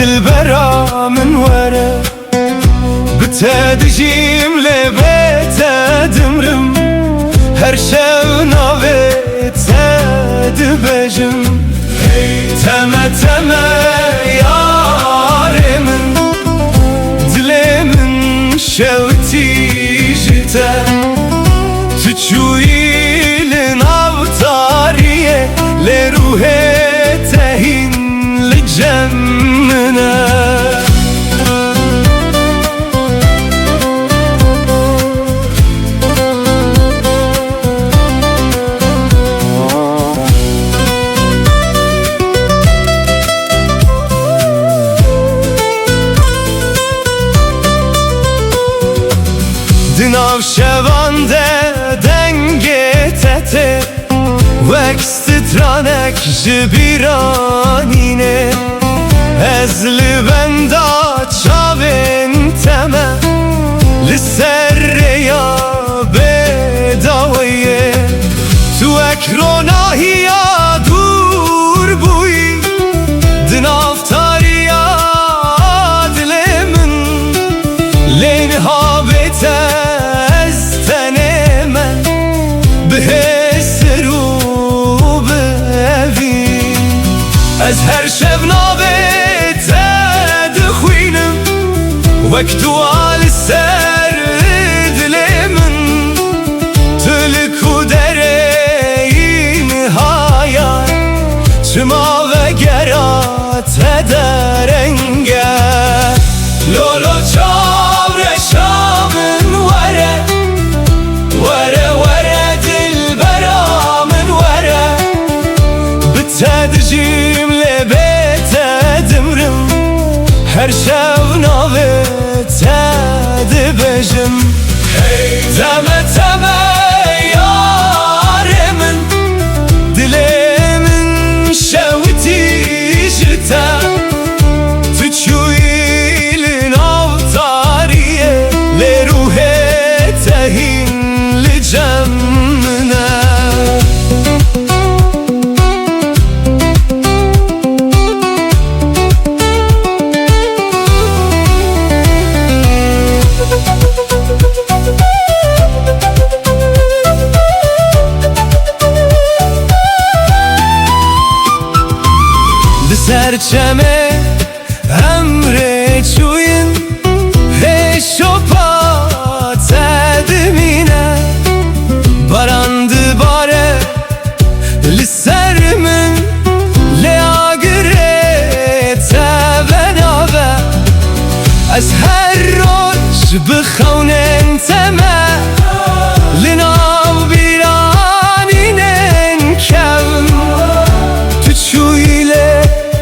دلبرا من وره بتدجيم لبيت دمرم هر شو ناويت دبجم تمه تمه ياري من دلي من شوتي جتا تشوي لناوتاريه لروحي تهين لجمنا دناو شوانده دنگه تته وکسترانک جبیرانینه از لبندا چاوین تمه لسر یا بداویه تو اکروناهی یا دور بوی دنافتاری یا دل من لین ها بیته از هر شب نابت دخوینم وقتو آل سر دل من تلکو درین هایا چما و گرات درنگه لولو چاور شامن وره وره وره دل برا من وره بتدجیم هر شو ناوت دبجم تمه تمه یار من دلی من شوتی جتا تچوی لناوتاریه لروح تهین لجمنا سرچمه امره چوین هشو پا تدمینه باراند باره لسر من لیاگره تبناوه از هر روش بخونن تمه لناو بیرانینن کم تو چویله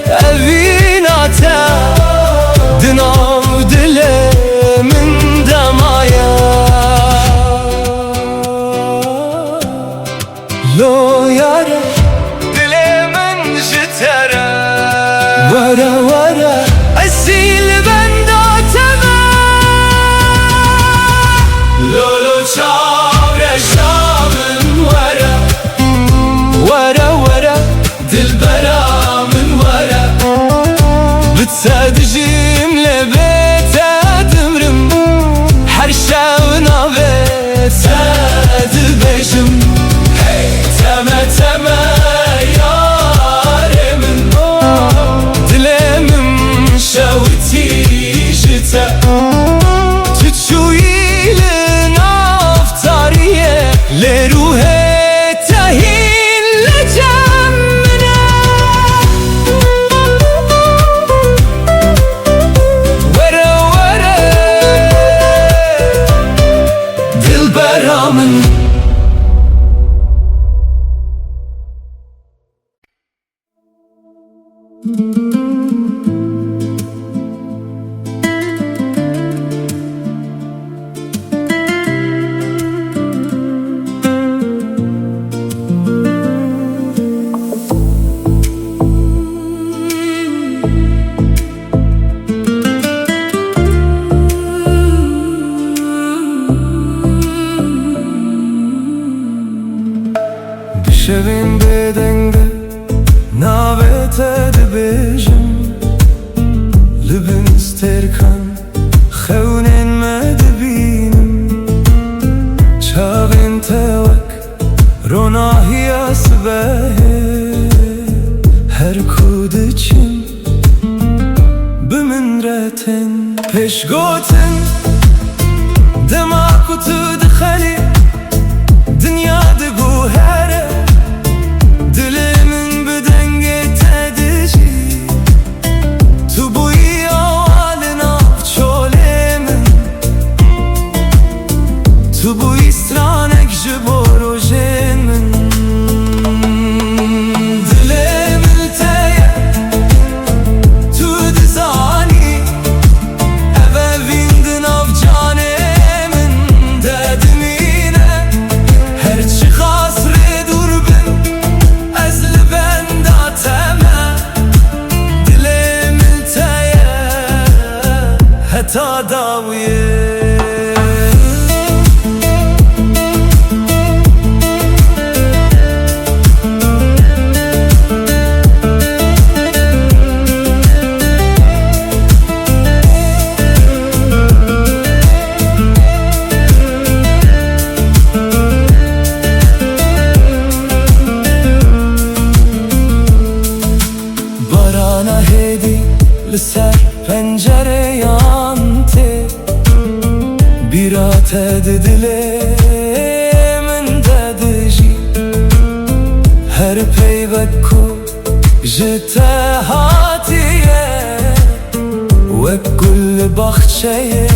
اویناتا دناو دل من دمایا لو یاره دل من جتره وره وره اصیل بنداتمه لولو چاوره شامن وره وره وره دل برا بتدجيم لبيت دمرم هر شو ناوت دبجم تمه تمه یار من دلی من شوتی جتا تچوی لنافتاریه لروح تهین لجمنا من شوین بدنگه ناوت دبیجم تركن خونن مدبينم چاوين توك روناهي اسبه هر کودچم بمنرتن پشگوتن دماغ تو دخلی دنیا دگو هره دلمن بدنگ تدجی تو بوی آوالنا چولمن تو بوی سرانک جبورو جنمن تا داویه barana hedi لسر پنجره یانته بیرات دل من دادجی هر پیوک کو جته هاتیه و کل باخچه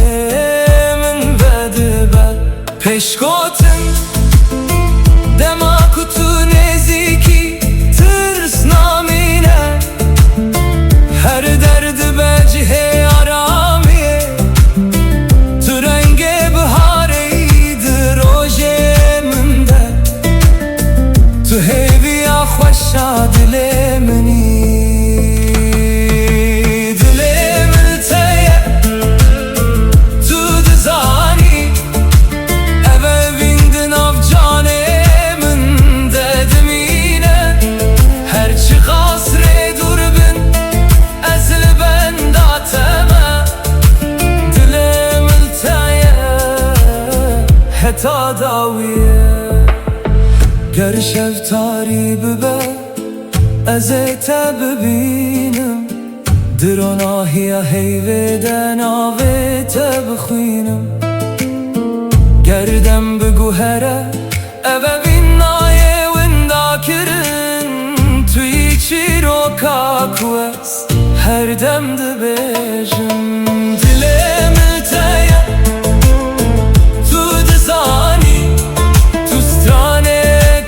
من بدبل پشکوتن دماغ تو نزیکی ترس نامینه هر درد بجه آرامیه تو رنگ بهاری دروژه منده تو هیوی خوشا دل منی دل من تیه تو دزانی اوه ویندن آف جانه من ددمینه هرچی خاسره دور بن ازل بنداتمه دل ملتایه حتا داویه گر شفتاری ببه ازت ببینم دروناهی هیوه ناویت بخوینم گردم بگو هره اوه بینای وندا کرن توی چی رو کاکوست هر دم ده بیجم دل ملتایه تو دزانی تو سترانه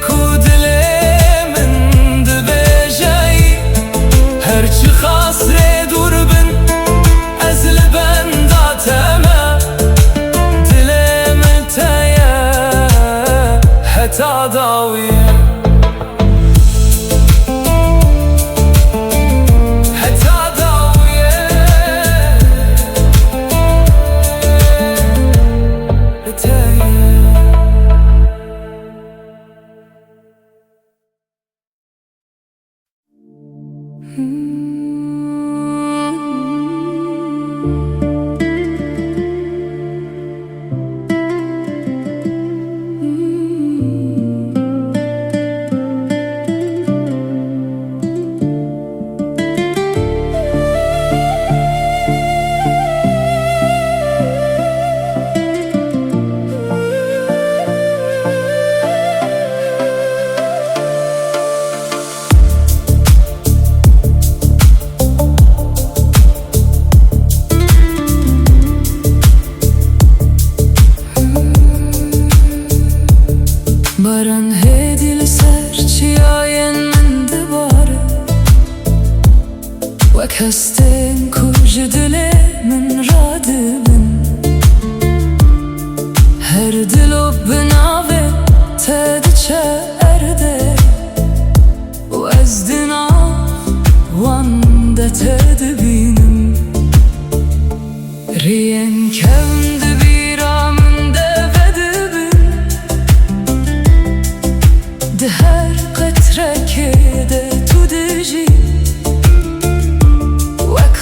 کو دل من ده بیجایی هرچی خاسره دور بن از لبنداتمه دل ملتایه حتا داویه baran hedil serçiyayen min dibare wek hestin kuj dile min radibin her dilo binave tediçe erde و از دنا وانده تدبینم رین کند بیرامنده بدبین ده هر قطره که ده تو دجی وک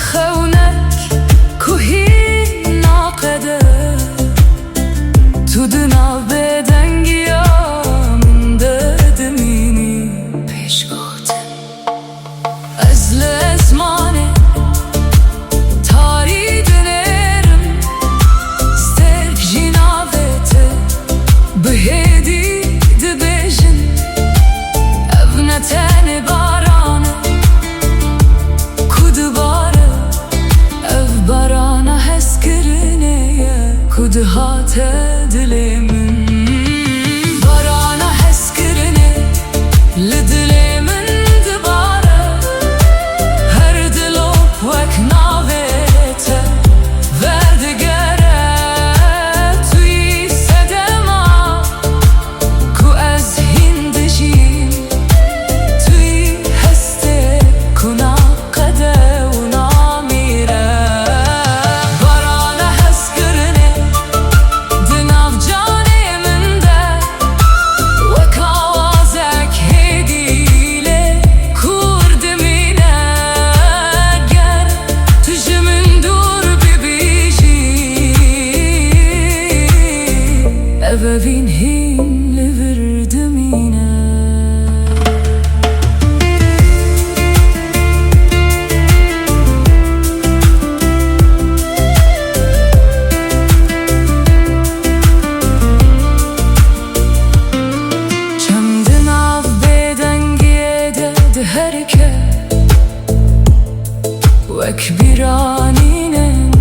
وك بیرانینن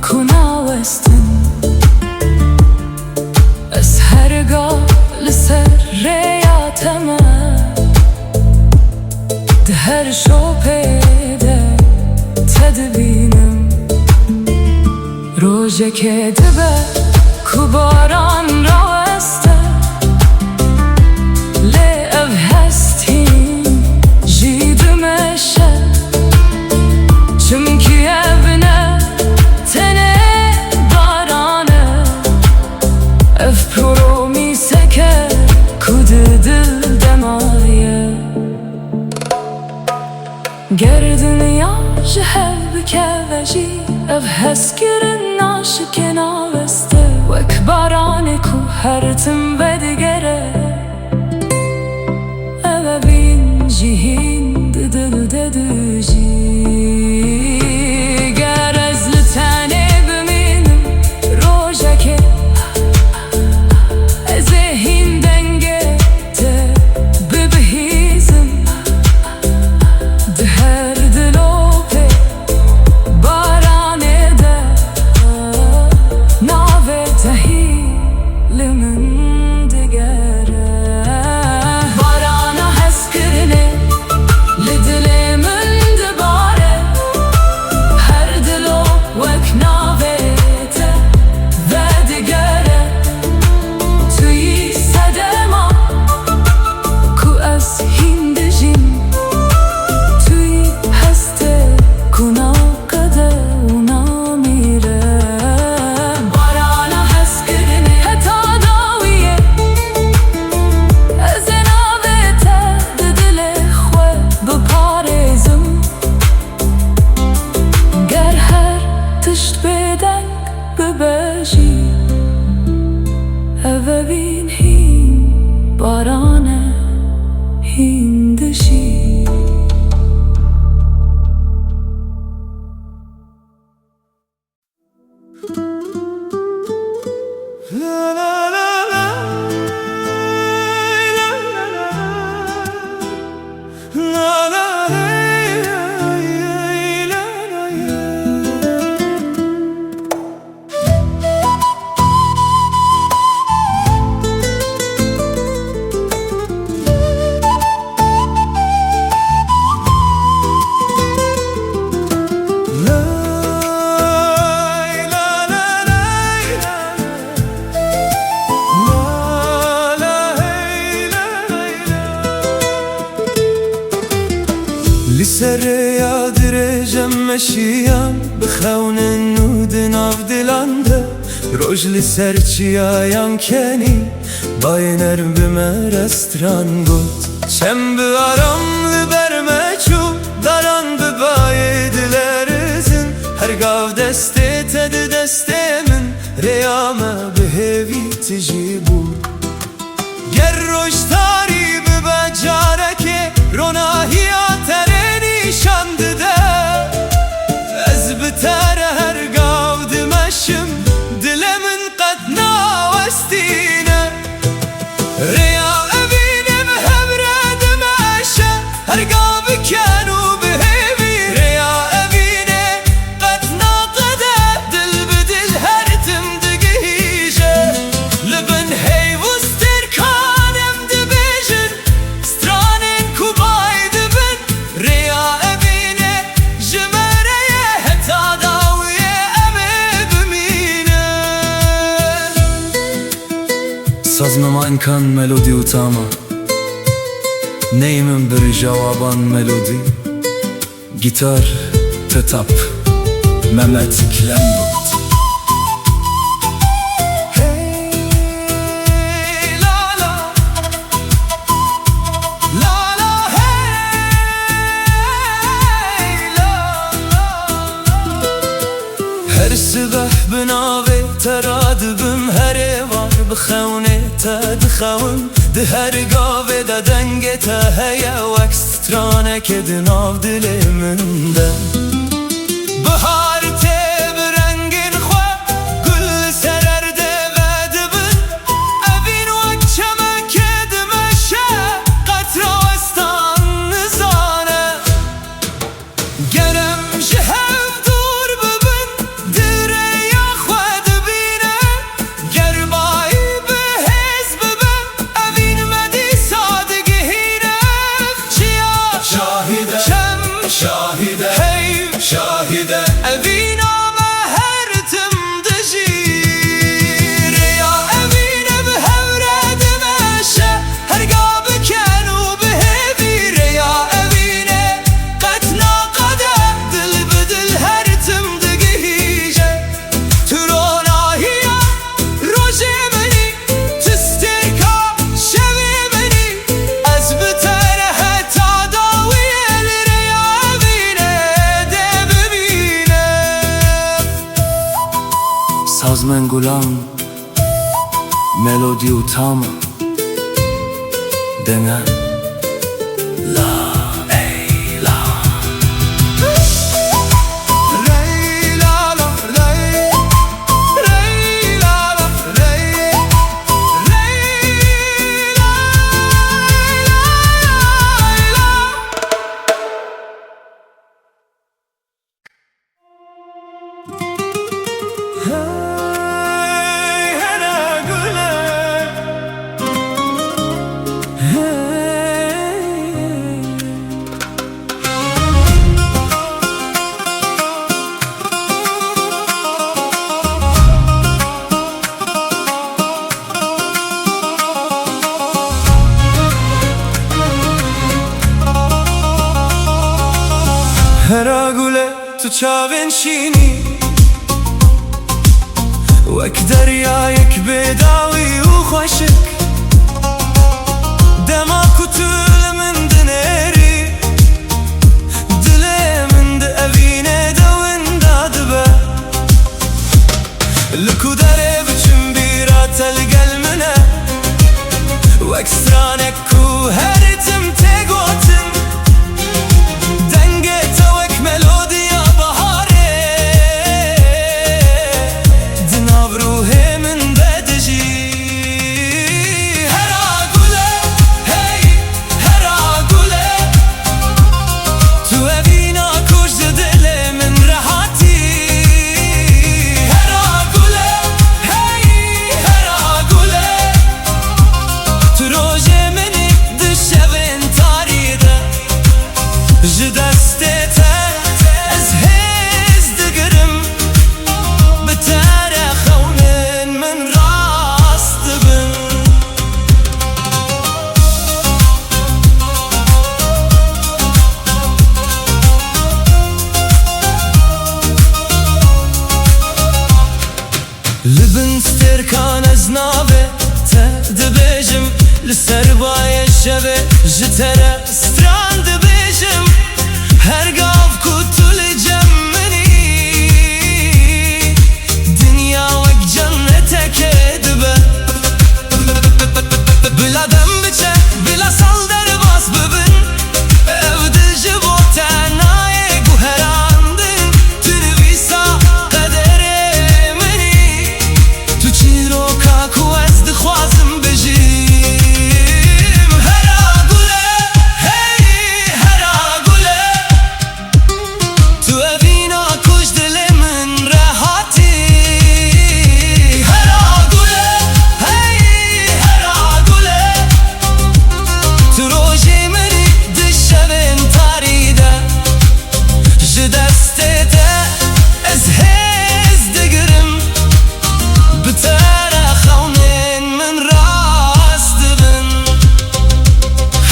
کناوستن از هرگاه لسر ریاتما ده هر شوپیده تدبینم روژه که دبه کو باران راوسته لی او هستیم جیدمشه چمکی ابنه تنه بارانه اف پرو می سکه کود دل دمایه گردنیا جهل بکه وجی اف هسکرن ناشکن آوسته وک بارانه کو هرتم بدگره او بین جیهین دل ددوجی گر از لطنه بمینم روژه که ذهین دنگه ته ببهیزم ده هر دلو پی بارانه ده ناوه تهی لمن دگره بارانه هست کرنه لدل من دباره هر دلو وک ناوه ته و دگره توی صدما کو از هندجین توی هسته کنا قده اونا میره بارانه هست کرنه حتا داویه از ناوه ته دل خواه بپارزم گر هر تشت بدنگ ببجی او بین هین بارانه هندشی لسر یادرجم مشیام بخون نود ناف دلانده روش لسر چیایم کنی باینر بمه رستران گود چم بیارم لبرمه چو داران ببای دلرزن هر گاو دسته تد دسته من ریامه به هوی تجی بود گر روش تاری ببجاره که روناهی شانده ده از بتر هر گاو دمشم دل من قد ناوستینه ریا ابینم هبره دمشه هر گاو بکنو بهوی ریا ابینه قد ناقده دل بدل هر تم دگیجه لبن هیوستر کانم دبیجن سترانین کوبای دبن ریا سازمما امکان ملودی و تاما نیمم بر جوابان ملودی گیتار تتاپ ممت کلم بود هر سبح بناوی تراد بم هر وار بخونه تد خون ده هر گاوه ده دنگ تا هیا وکسترانه که دناو دل من ده بهار ته برنگین خواه گل سررده و دبن اوین وک چمک دمشه قطر آستان نزانه گرم جهو هی شاهده اوینا مهرتم دجیر یا اوینه به هورد مشه هرگاه بکن و بهویر یا اوینه قطنا قده دل بدل هرتم دگیجه تو روناهیا روژه منی تسترکا شوی منی از بتره حتی داویل ریا اوینه ده ببینه سازمن گلام ملودی و تام دنه لا ای لا ری لا لا ری ری لا لا ری ری لا هی هنا گله هر گله تو چاوین شینی وک دریایک بداوی و خوشک دما کتول من دنری دل من ده اوینه دوین دادبه لکو داره بچم بیرا تلگل منه وک سرانک کو هرتم تگوتن دنگه توک ملودیا بهاره دناب روح من بدجی هرا گله هی هرا گله تو اوینا کشت دل من راحتی هرا گله هی هرا گله تو روژه منی دشوین تاریده جدستت از هز دگرم بتاره خونن من راست بن لبن سترکان از ناوه دبیجم لسر بای شبه جتره ستران دبیجم هرگاه کتول جمنی دنیا وک جنت کدبه بلا دم بچه بلا سال در باز ببین او دل جبو تنای گوهراندن تنویسا قدر منی تو چی رو کاکو از دخوازم بجیم هرا گله هی هرا گله تو اوینا کش دل من راحتی هرا گله هی هرا گله تو روژه منی دشوین تاریده جدستت از هز دگرم بتره خونن من راست بن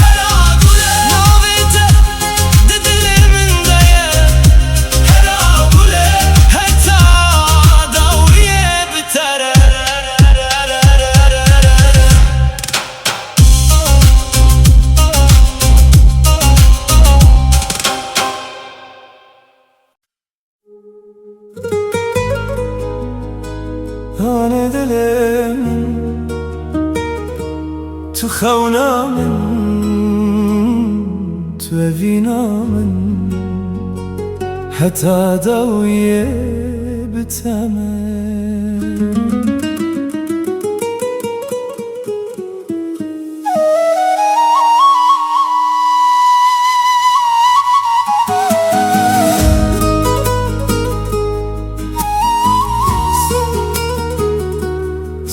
هرا گله ناویته دل من دایه هرا گله حتی داویه بتره آن دلم تو خونا من تو اوینا من حتی داویه بتمه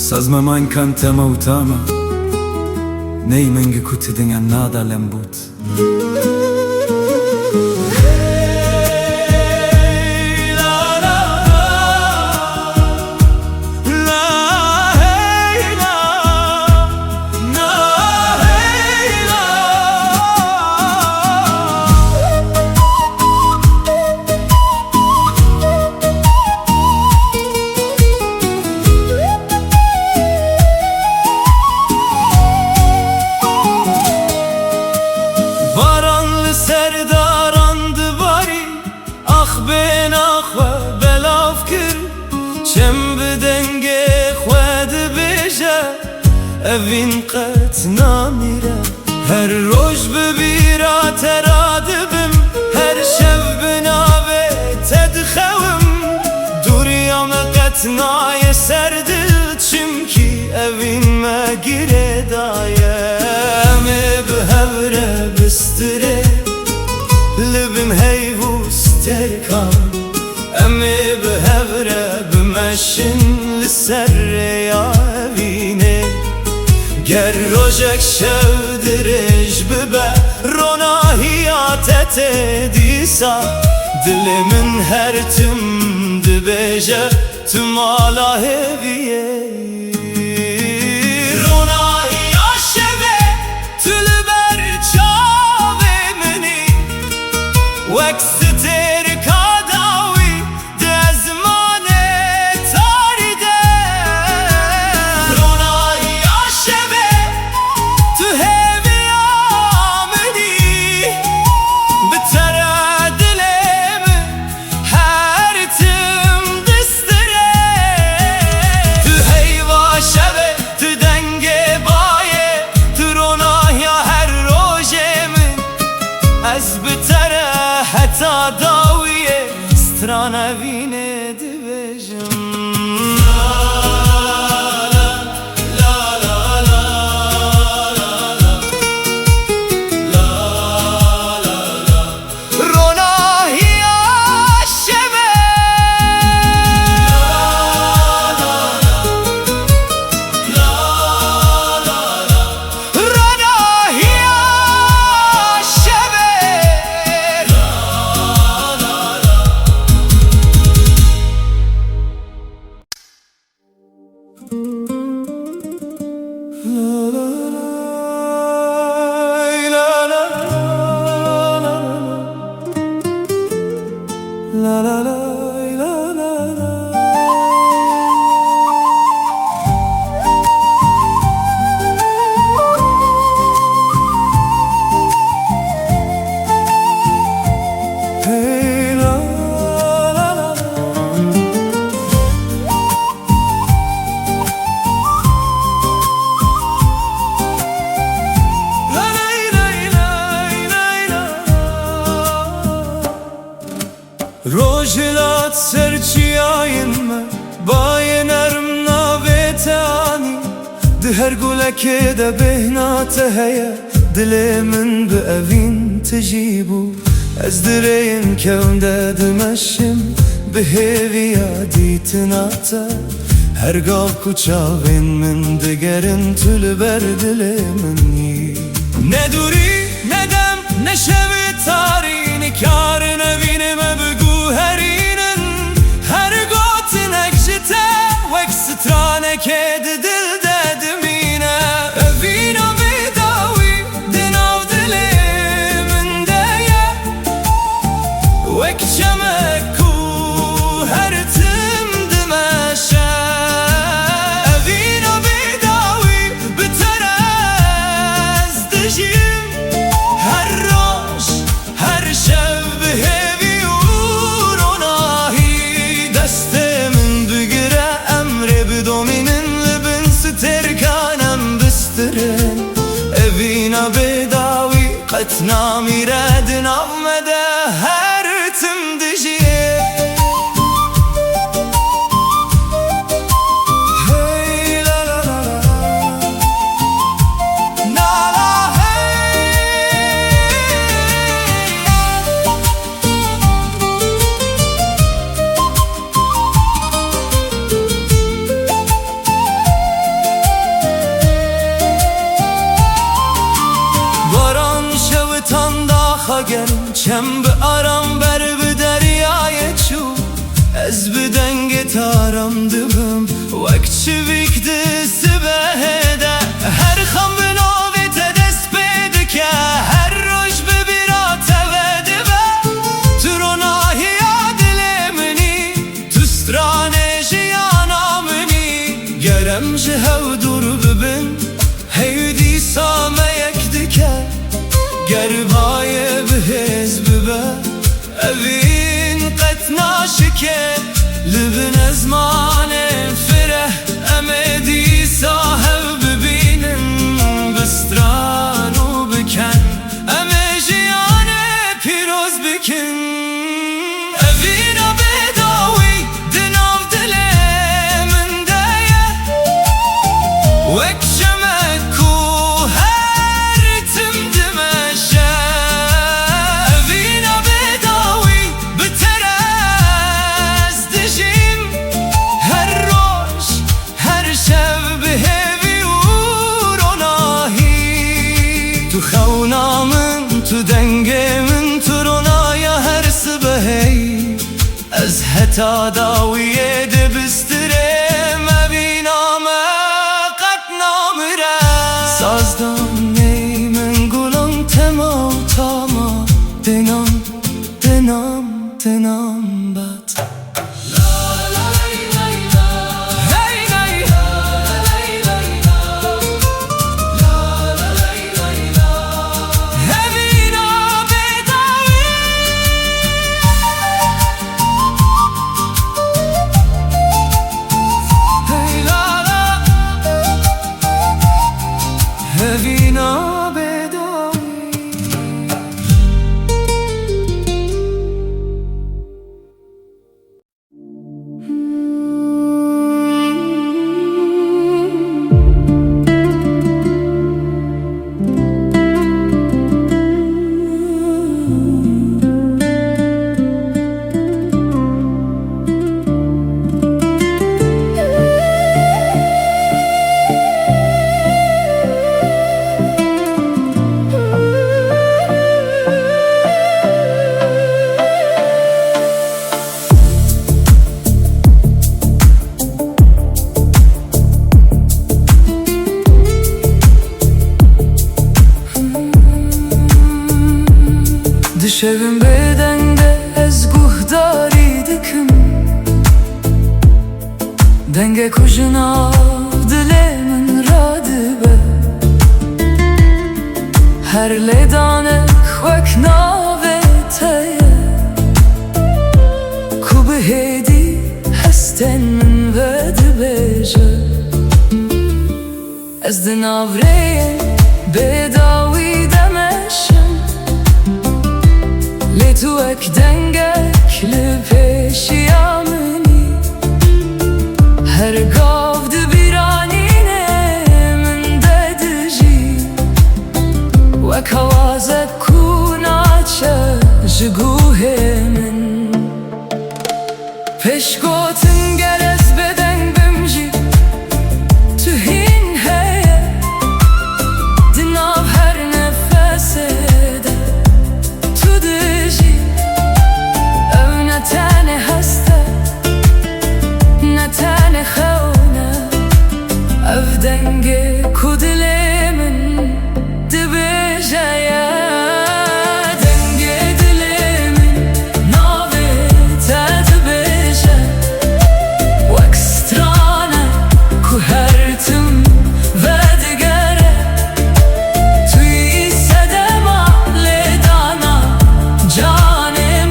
Sazma man kanta mautama Nei menge kutte dinga nada lembut چم بدنگ خود بیجه اوین قط نمیره هر روز ببیرا ترادبم هر شب بناوه تدخوم دوریام قط نای سردل چمکی اوین مگیره دایه امی بهوره بستره لبم هیوز ترکان امی بهوره بمشن لسر یا اوینه گر روژک شو درش ببه روناهیاتت دیسا دل من هر تم دبیجه تم آلا هویه روناهیا شبه تل بر چاوه منی وکس ترکا داوی ده زمان تاریده روناهیا شبه تو همی آمدی بتره دلم هر تم دستره تو هیوا شبه تو دنگ بایه تو روناهیا هر روژ من از بتره حتی داویه سترانه وینه دبیجم روجلات سرچی آینمه بای نرم ناویت آنی ده هر گلک ده بهنات هیا دل من به اوین تجیبو از درین کون ده دمشم به هیویا دیتناتا هر گاو کچاوین من دگرن تل بر دل منی ندوری ندم نشوی تاری نکار نوینم بگو هرینن هر گوت نکشته وک سترانه که دل ددمینه اوینا بیداوی دناو دل من دیا وک چمکو هر تم دمشه اوینا بیداوی بترز دجیم هر روش هر شب هیوی و روناهی دست من بگیره امر بدومینن لبن سترکانم بستره اوینا بیداوی قط نامیره دناو مده هر تم دجیه گرم چم به آرام بر به دریای چو از بدنگ تارم دبم وقت چویک دست بهده هر خم به نوی تدست پیده که هر روش ببیرا توده به تو روناهی دل منی تو سترانه جیانا منی گرم جهو دور ببن هیدی سامه یک دکر گربای به حزب به اوین قط ناشکه لبن زمان فره امدی صاحب ببینن بسترانو بکن امجیان پیروز بکن اوینا بداوی دناو دل من دایه وکشمک و هر تم دمشه اوینا بداوی بترز دجیم هر روش هر شب بهوی و روناهی تو خونامن تو دنگ من تو رونایا هر سبهی از هتا داویه دبستره مبینام قد نامره سازدان نی من گلم تما تاما دنام دنام دنام بد Evina bedavi Dışarım bedende ez guhdari dikim Denge kujuna dilemin radibe Her ledane khwek nave teye Ku behedi hesten min vedbeje Ez din avreye bedawi demeşim تو اک دنگک لپیشیا منی هر گاو دبیرانینه من ددجی وک آوازک کوناچه جگوه من پشگوتن گرز بدنگ بمجی تو هین هیه دناو هر نفسه تانه هسته نه تانه خونه اف دنگه کدل من دبجه دنگه دل من ناوه تا دبجه وکسترانه که هرتم و دگره توی صدما لیدانا جانه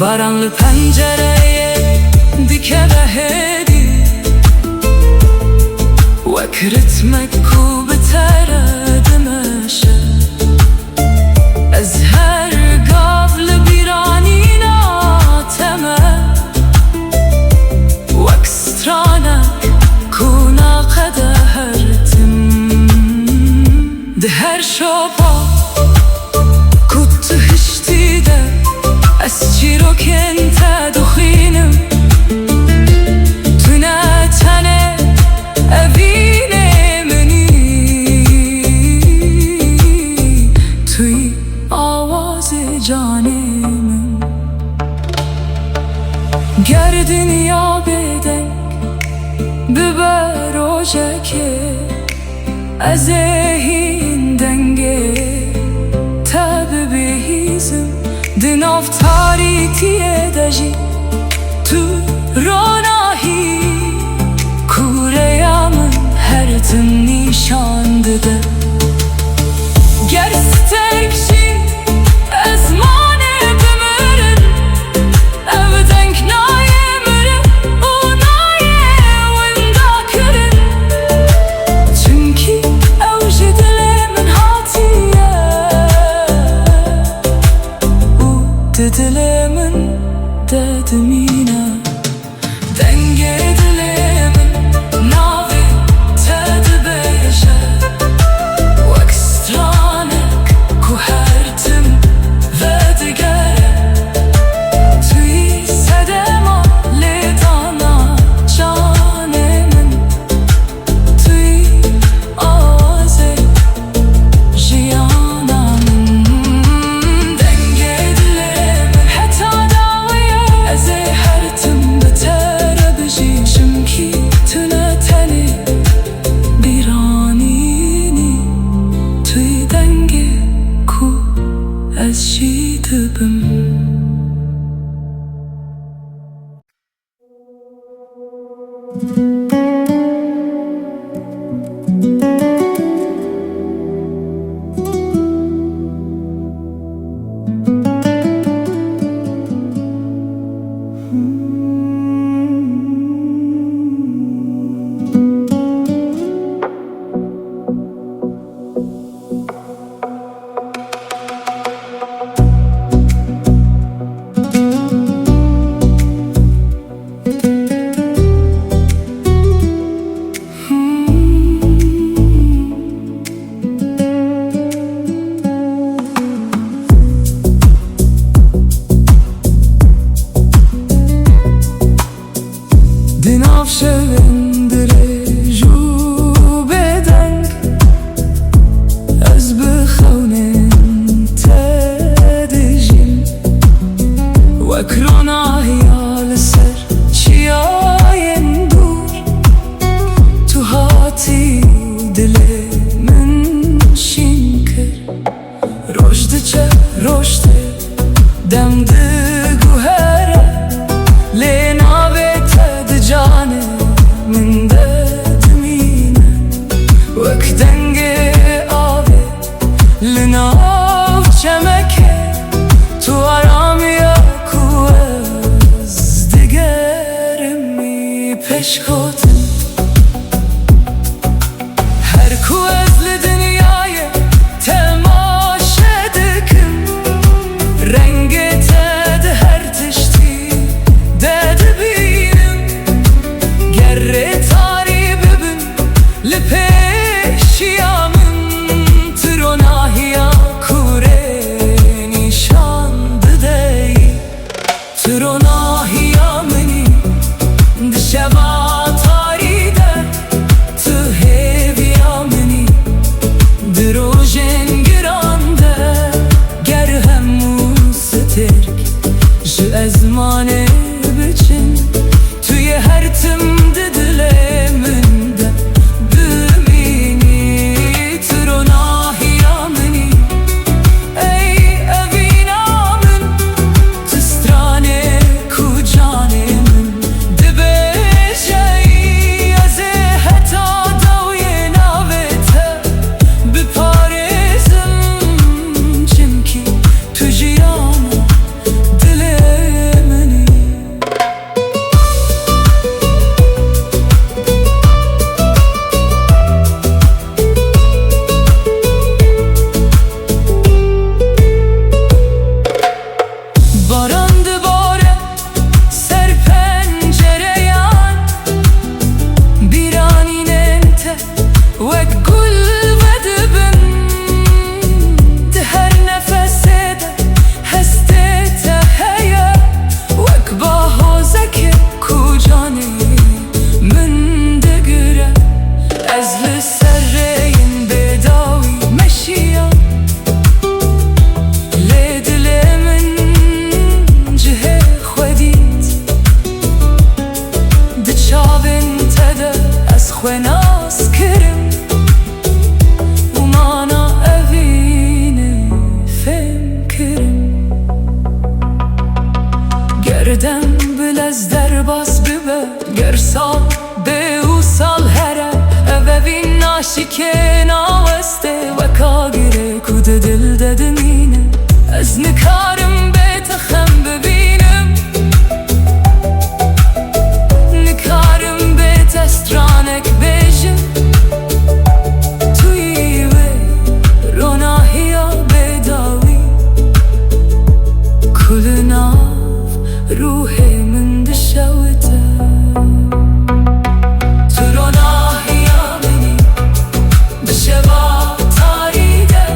Baranlı pencereye dikeve hedi Vek ritmek ku betere demeşe Ez her gavlı biranina teme Vek stranek ku naqede hertim De her şopa kuttu hişti de Ez چیروکن تا دخینم تو نه گر دنیا بدنگ ببر روژکه از این دنگه تب بهیزم دناف تاریکیه دجی تو روناهی کورeyamın her tın nişandıdı ger stekşi ezmane bümürün evdenk nayemürün o naye venda kürün çünkü evji dilimin hatiye u dilimin dedimine denge dilimin navi tedbeşe vakstranek ku her tim ve digere tüy sedema letana canemin tüy aze jiyanamın denge dilimin heta davaya eze her tim betere biji çünkü tüne teli bir anini tüy denge ku ez jidibim Dinavşevindire jubeden ez bixewnin tedijim wekrona li ser çiyayên dûr tu hatî dilê min şîn kir roj diçe roj tê dem diguhere lê navê te di canê min dedimîne wek dengê avê li nav çemekê tu aramiya ku ez digerîmî pêşkotin her ku ez li dinyayê temaşe dikim rengê te di her tiştî de dibînim ger rêtarî bibin li pêşiya min tironahiya kurê nîşan bideyî tironahiya minî di şeva tarî وناس كرم ومانا evini فمكرم گردم بلز در باس ببه گرسال بوصل هره evin ناشکنا وسته و کاگره کود دل ددمینه از نکارم بتخم ببینم نکارم بتسترانک بجم توی و روناهیا بداوی کل ناف روح من دشوته تو روناهیا منی دشوا تاریده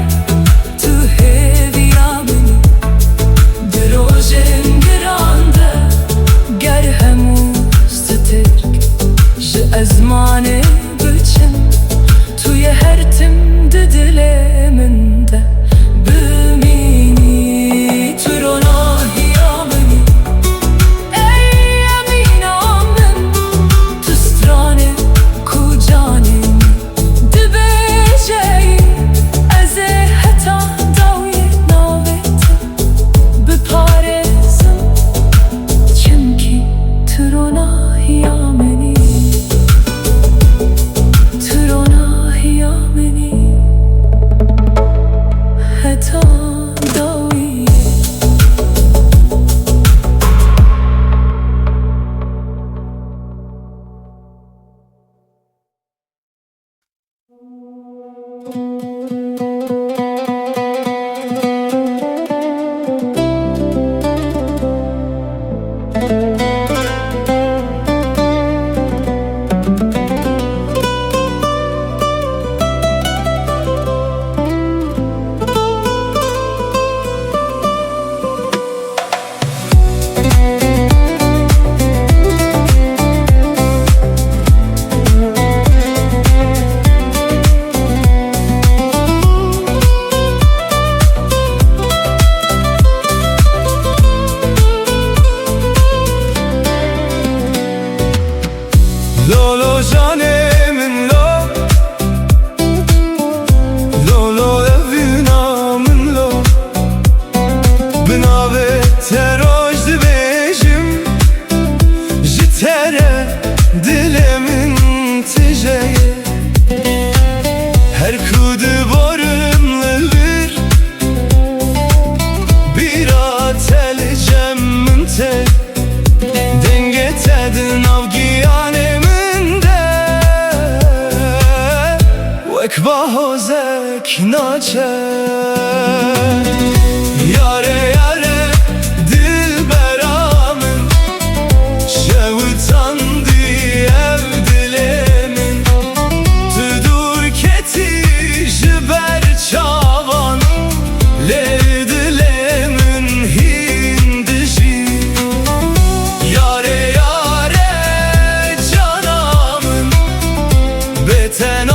تو هویا منی دروژن گرانده گر هموز ترک ج ازمانه بچم توی هر تم دل من ده بمینی تو روناهیا منی ای امینام من تو سترانه کجانه دبجی از حتا داوی ناوت بپارزم چمکی تو روناهیا منی تو روناهیا منی حتا داوی لولو جانمın lo Lolo evinamın lo Binave teroj dibejim Jitere dilimin tijeye Her kudu borumludur Bir atel cemmin te Denge tedin avgiyanem Ekbahozek naçe Yare yare dilberamın Şevutandı ev dilemin Tüdur keti jiber çavan Lev dilemin hindişi Yare yare canamın Beten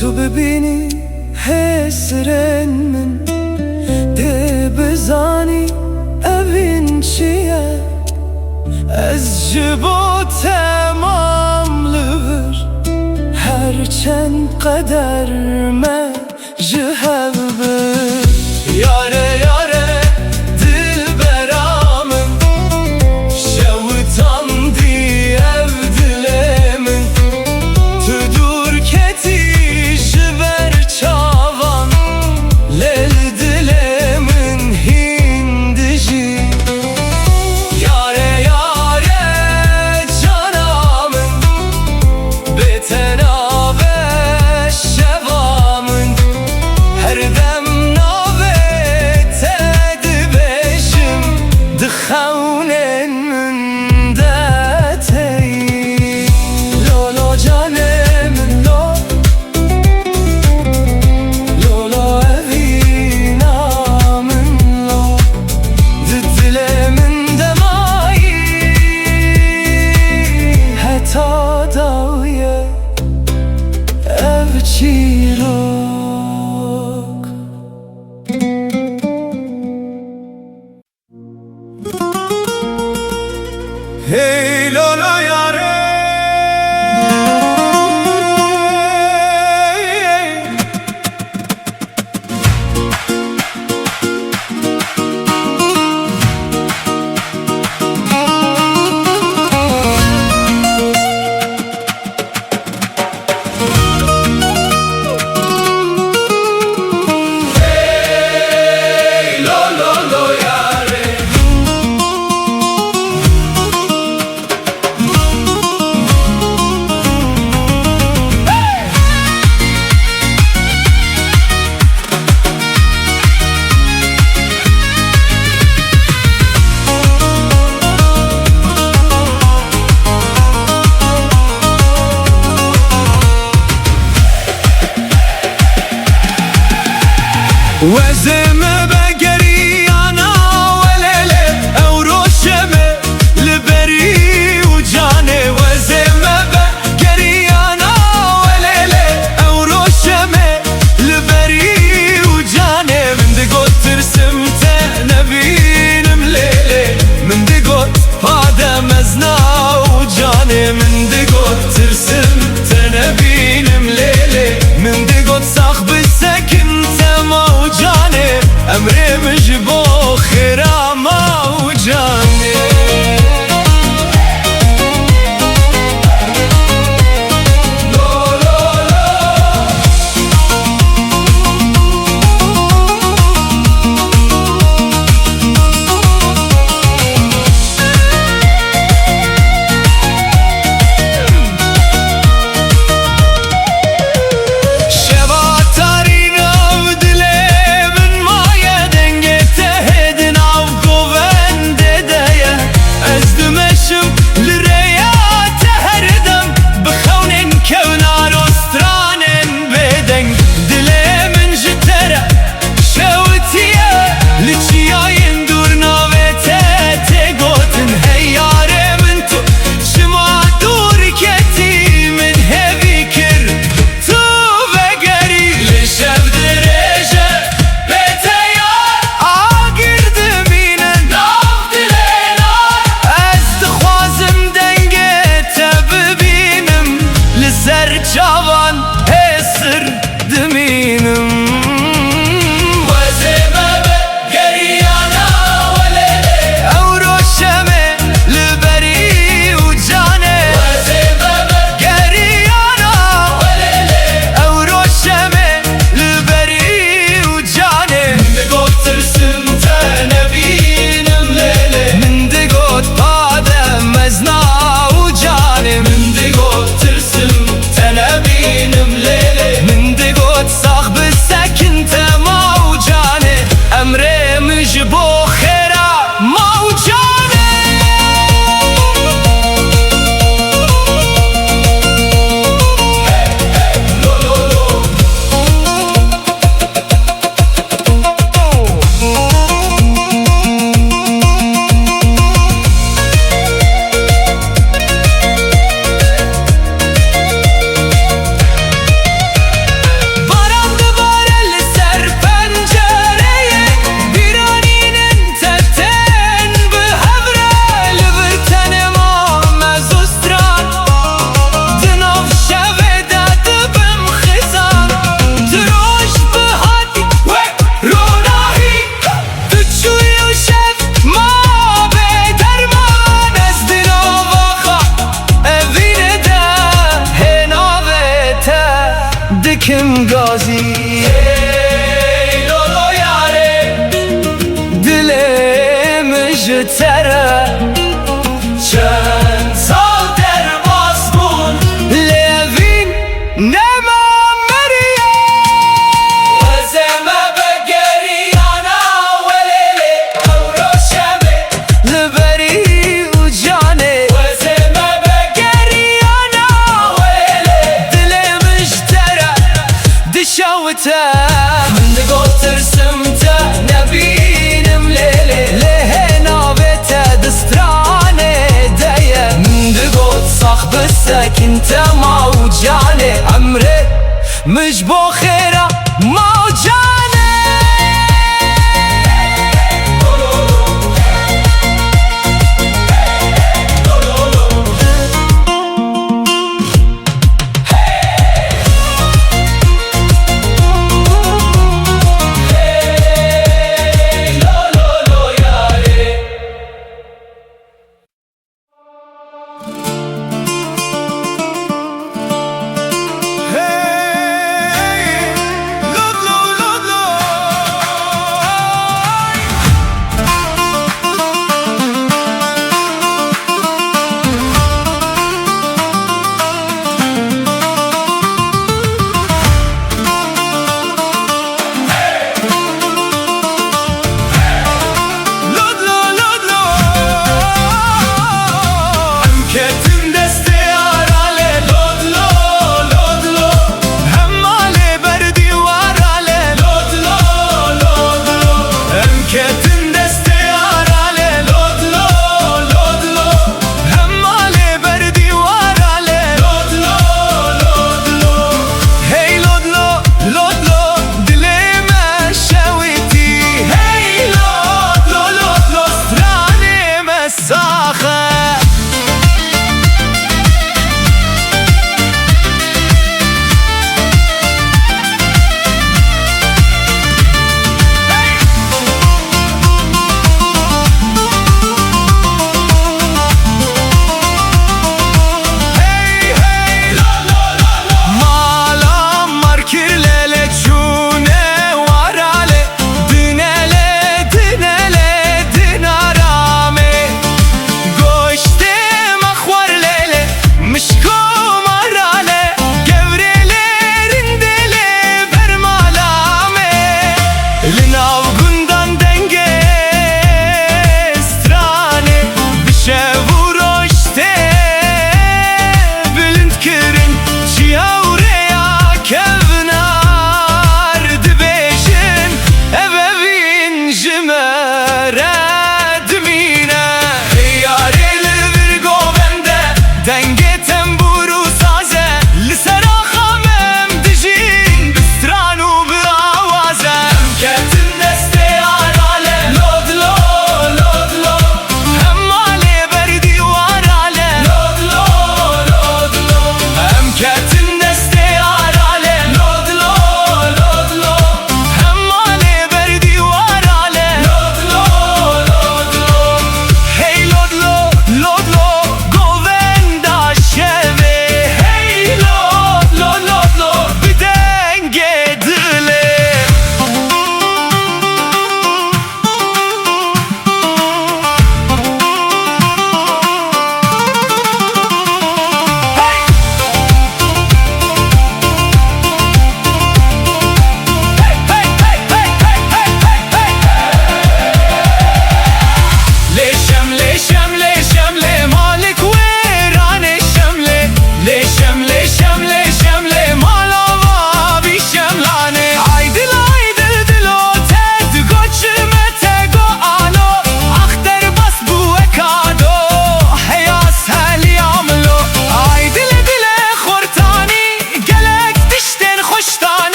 تو ببینی حسرن من ده بزانی اوی Ez ji bo temamlıdır herçend qeder me ji hev bir. Yare yare dilberamın şevitan diyev dilemin tüdur keti ji ber çavan lel dilemin hindici. Yare yare canamın betenave şevamın her dem nave tedi beşim dixavnen mündetey. Lo lo canemin lo, lo lo evinamın lo, dilemin demayi heta daye ev çirok. Hey lolo yare, hey lolo lo yare. وزمه بقري انا وليله او روشمه لبري وجاني. وزمه بقري انا وليله او روشمه لبري وجاني. من دقوت ترسمت نبينم ليله من دقوت هذا مزنا وجاني. من دقوت ترسمت نبينم ليله من دقوت صاحب السكن موجاني. جتره چند سال در باسمون لوین نما مریه وزمه بگریانا ولیلی او روشمه لبری و جانه وزمه بگریانا ولیلی دلی مشتره دشوته من دگو ترسمته نبینم لیلی له ناوته دسترانه دیه من دگو صاحب ساكنته موجانه عمري مش بو خيره موجانه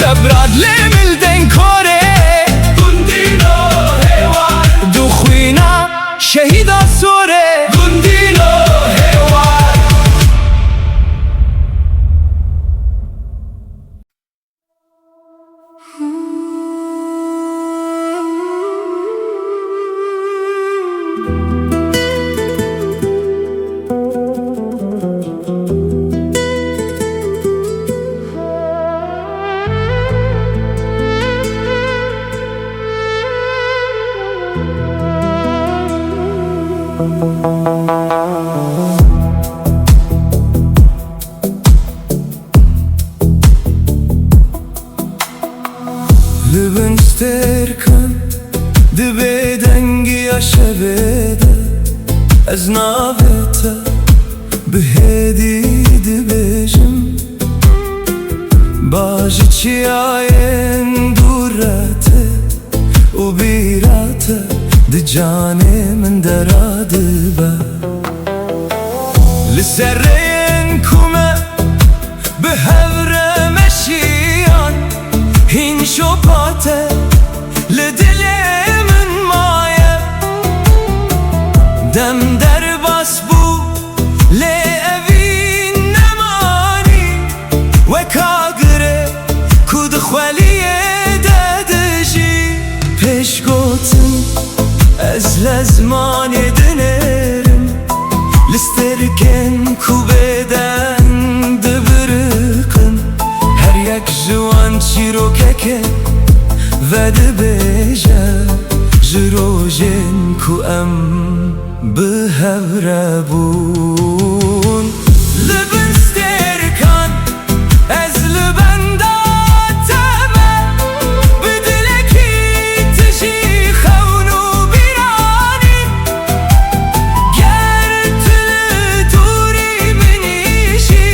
تبرد لملدن كوره گندینا هیوار دخوینا شهیدا سوره گندینا هیوار Lübün sterkan dibe dengi yaşabede Ez navete bihedi dibejim Bajı çiyayen durate U birate di canemin deradı be Liserreyen kume bihevre meşiyan Hin şopate le dilimin maye Dem derbas bu le evin nemani Ve kagre kud khvaliye dediji Peş gotin ez lezman edinerim Listerken kubeden dibirikın Her yek jwan çirokeke ve dibêje Ji rojên ku em bihevre bûn Li bin stêrkan ez li benda teme Bi dilekî tijî xewn û bîranî Ger tu li dûrî min îşî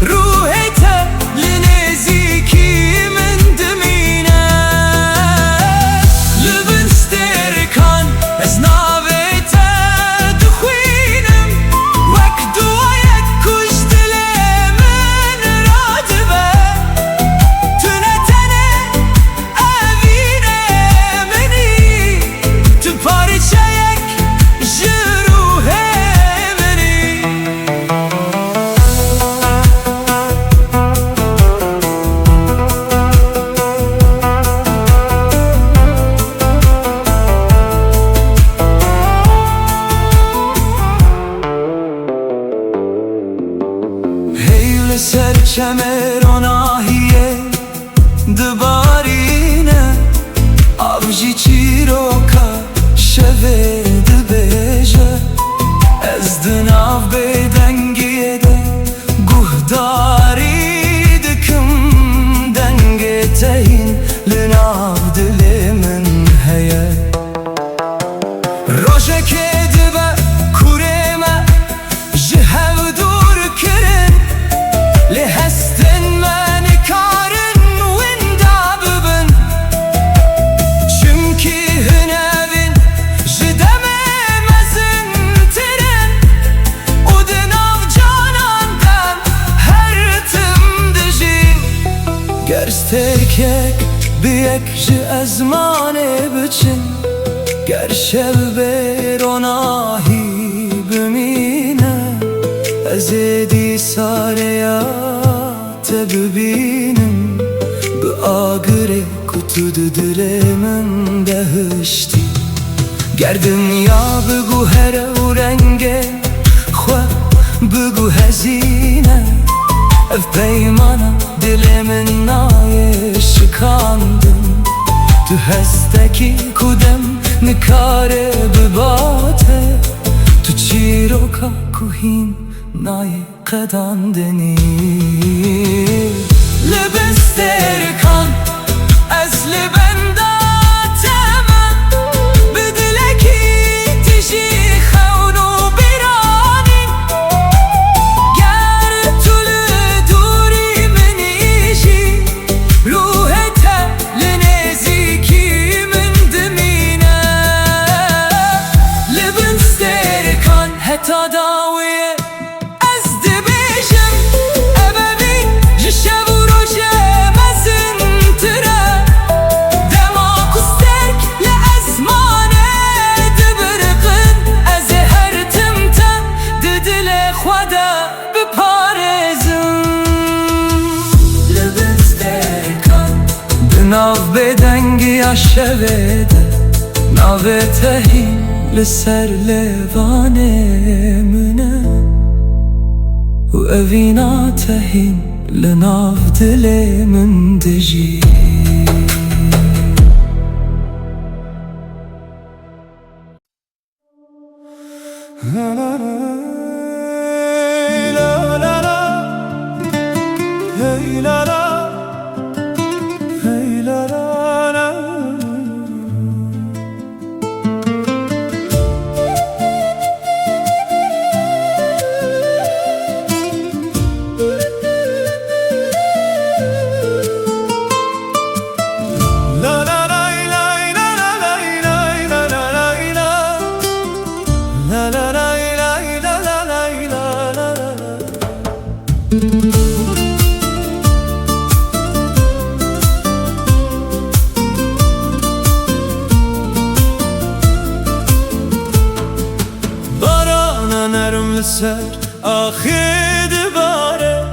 Ruhê te li nêzîkî min dimîne Li bin stêrkan ez navê te dixwînim Wek duayek ku ji dilê min radibe Tu ne tenê evînê minî Tu parçeyek ji ruhê minî Hey li ser çemeronahiye dibarîne Av jî çîroka şevê dibêje Ez di nav bêdengiyê de guhdarî dikim Dengê te hîn li nav dilê min heye Rojekê dibe kurê me ji hev dûr kirin Li hestin me nikarin winda bibin Çimkî hin evin ji demê mezin tirin û di nav canan dem her tim dijî Ger stêrkek biyek ji ezmanê biçin Ger şevbêronahî bimîne Ez ê dîsareya te bibînim Bi agirê ku tu di dilê min de hiştî Ger dinya bigû here û rengê xwe bigû hezîne Ev peymana dilê min nayê şikandin Tu hestekî ku dem nikare bibate Tu çîroka ku hîn nayê qedandinî Li bin stêrkan ez li benda teme Bi dilekî tijî xewn û bîranî Ger tu li dûrî min îşî Ruhê te li nêzîkî min dimîne Li bin stêrkan heta dawiyê ez dibêjim Ebevî ji şev û rojê mezin ناو بدنگی اشویده ناو تهی لسر لیوانه منه و اوینا تهین لناو دل من دجی سر آخر دباره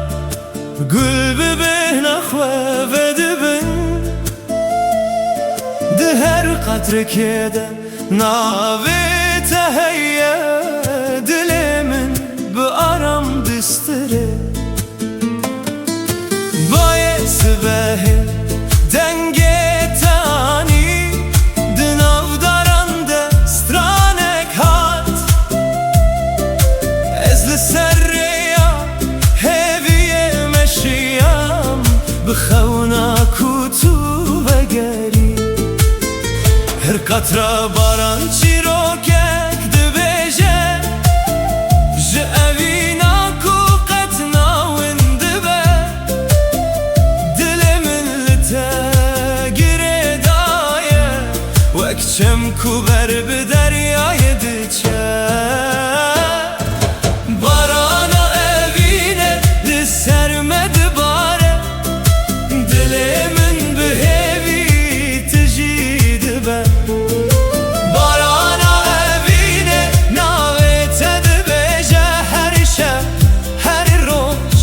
گل ببین اخوه و دبن ده هر قطره که ده ناوی تهیه دل من به آرام دستره باید سبه دنگ تانی دناو دارنده سترانک هات از لسریا هیوی مشیم بخونا کتو بگری هر قطره باران چی رو کک دبیجه جه اوینا کو قطنا وندبه دل من لتگره دایه وکچم کو بر به دریای دچه بارانا اوینه لسر مدباره دل من به هیوی تجید به بارانا اوینه ناوی تدبیجه هر شب هر روز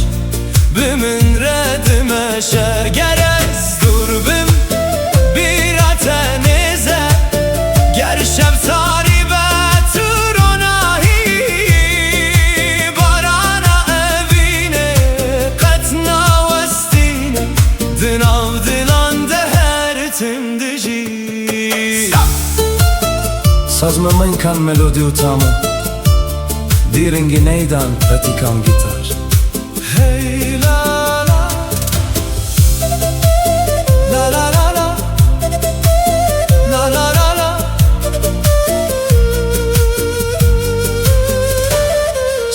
به من ردمشه گر از دور بم بیرات نیزه گر شب تاری به تو رو نهی بارانا اوینه قطنا وستینه دناو دلانده هر تم دجی Sazma من kan melodi utama Direngi neydan pratikam gitar Hey la la La la la la La la la la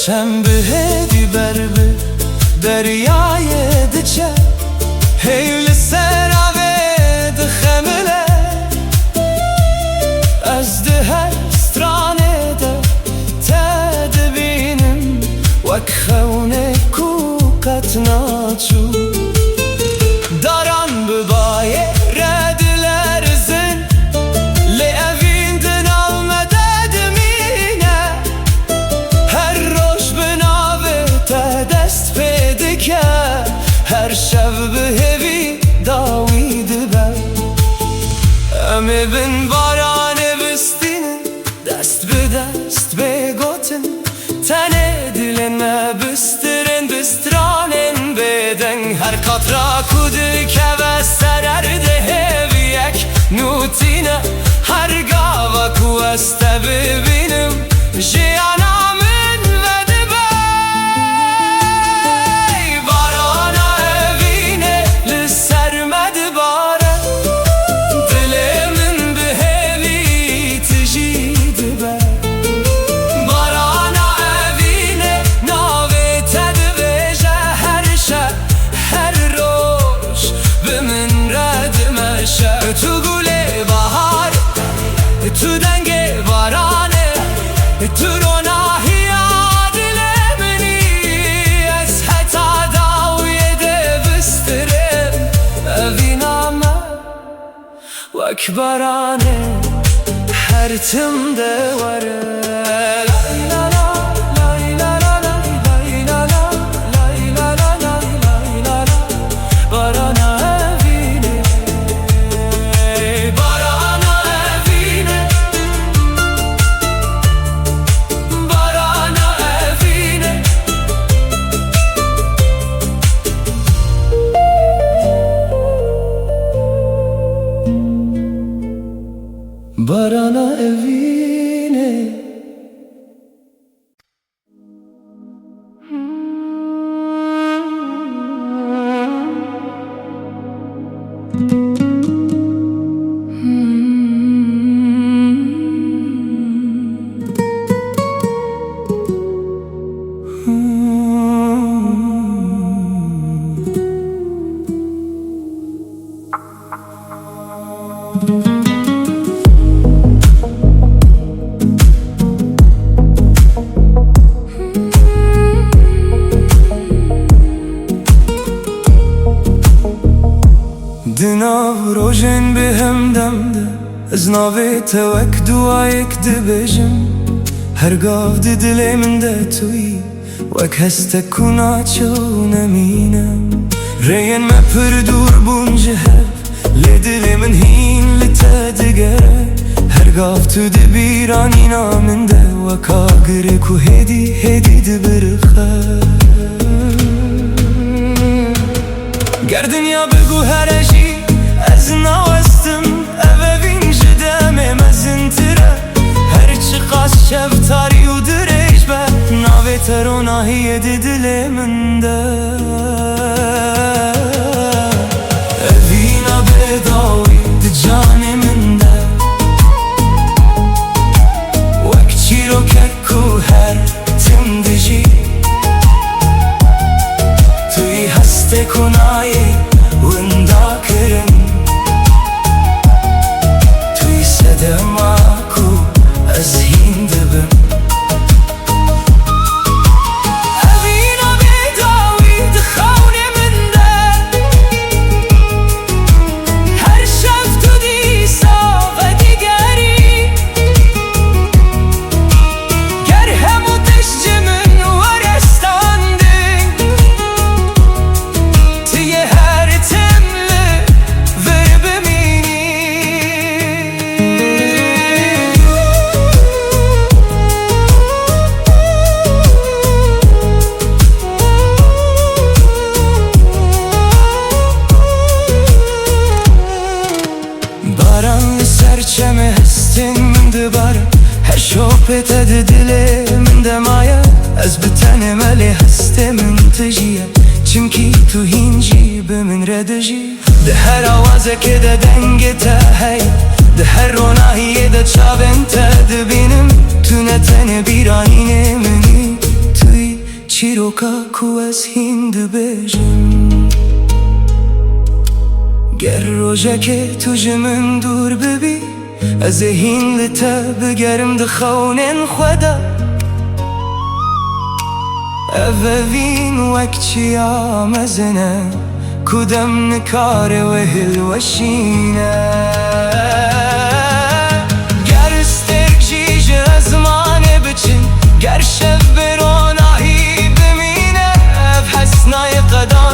Çembe hedi berbe deryای دچه هیل سراوه دخمله از ده هر سترانه ده تدبینم وک خونه کو قطناچو داران ببایه ردلر زن لی اوین دناو مدد مینه هر روش بناوه ته دست پیده که هر شب به هوی داویده بر امی بن بارانه بستینه دست به دست بگوتن تنه دلن بسترن بسترانن بدن هر قطرا کده که و سررده هوی یک نوتینه هر گاوا کو است ببینم جیانا من وده بی بارانا اوینه لسر مدباره دل من به هوی تجید بر بارانا اوینه ناوی تدویجه هر شب هر روز به من ردمشه تو گله بهار تو دنگ بارانه تو رو ناهی دل منی از حتا داوی ده بسترم اوینامه وک بارانه هر تم ده وره بارانا اوینه barana evine. دناو روژن به هم دمده از ناوی توک دوایک دبیجم هرگاه دی دلی من ده توی وک هسته کنا چو نمینم رین ما پر دور بونجه هف لی دلی من هین لی تا دگره هرگاه تو دی بیرانی نامن ده وک آگره کو هدی دی برخه گر دنیا بگو هرشی از نوستم اوه وینج دمم از انتره هرچی قاس شفتاری و دریش به ناوی تروناهی دل من ده اوینا بداوی ده جان من ده وک چی رو ککو هر تم دجی توی هسته کنایی وندا کرن توی صدماکو از هین دبم اوینا بیداوی دخونه من ده هر شب تو دیسا و دیگری گر همو دشت من ورستانده توی هر تمله ور بمینی باران سرچمه هستین من دبارم هر شوپت ده دل من دمایه از بتن ملی هسته من تجیه چمکی تو هینجی به من ردجی ده هر آوازه که ده دنگ تا هی ده هر روناهی ده چاون تا دبینم تو نتن بیرانی منی توی چی رو که از هین دبیجم گر روژه که تو جمن دور ببی از هین لتا بگرم دخونن خدا اووین وک چی آمزنه کدام نکاره و هل وشینه گر استرک جیج ازمانه بچن گر شب بروناهی بمینه اف حسنای قدام